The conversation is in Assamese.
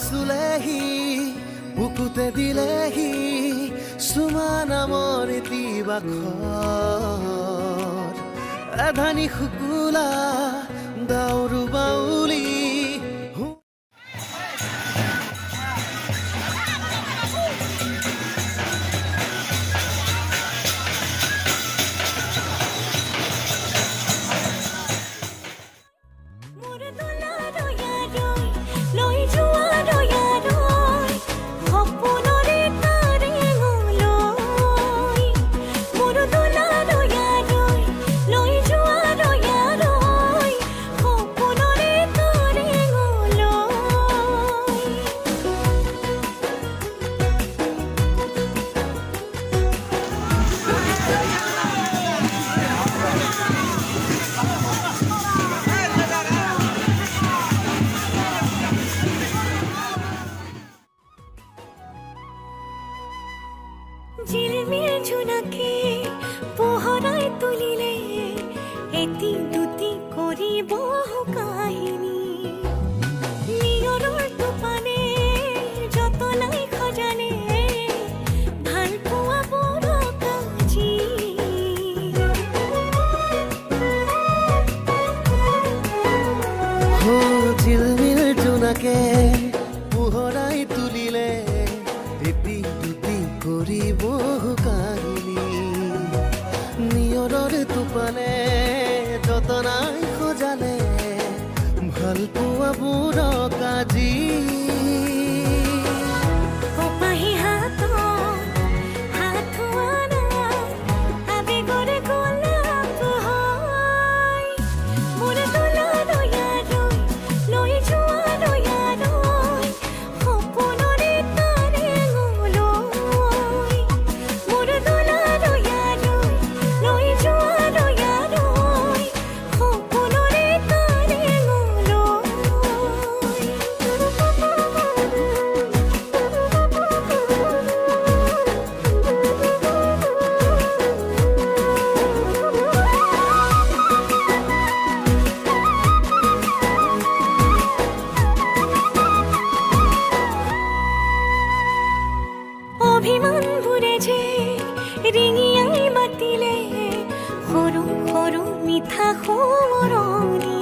চুলেহি বুকুতে দিলেহি চুমা নামৰ তিবাখৰ এধানি শুকুলা দাউৰু বাউলি झिलमिल झुनके पोहराय तुलिले एति दुति करिब काहिनी नियৰৰ টোপানে যতনাই খজানে ভাল পোৱা বৰ কাজি हो झिलमिल झुनके पोहराय तुलिले एति दुति কৰিব কাহিনী নিয়ৰৰ টোপানে যতনাই খজালে ভাল পোৱা বৰ কাজি কপাহি হাতত হাত ধোৱানা আবেগৰে গোলাপ হয় মোৰ দোলাৰ ইয়ালৈ লৈ যোৱা দয়ালৈ সপোনৰে তাৰে গলৈ মোৰ দোলাৰ ইয়ালৈ লৈ যোৱা দয়ালৈ সপোনৰে তাৰে অভিমান ভুৰে যে ৰিঙিয়াই মাতিলে সৰু সৰু মিঠা সোঁৱৰণি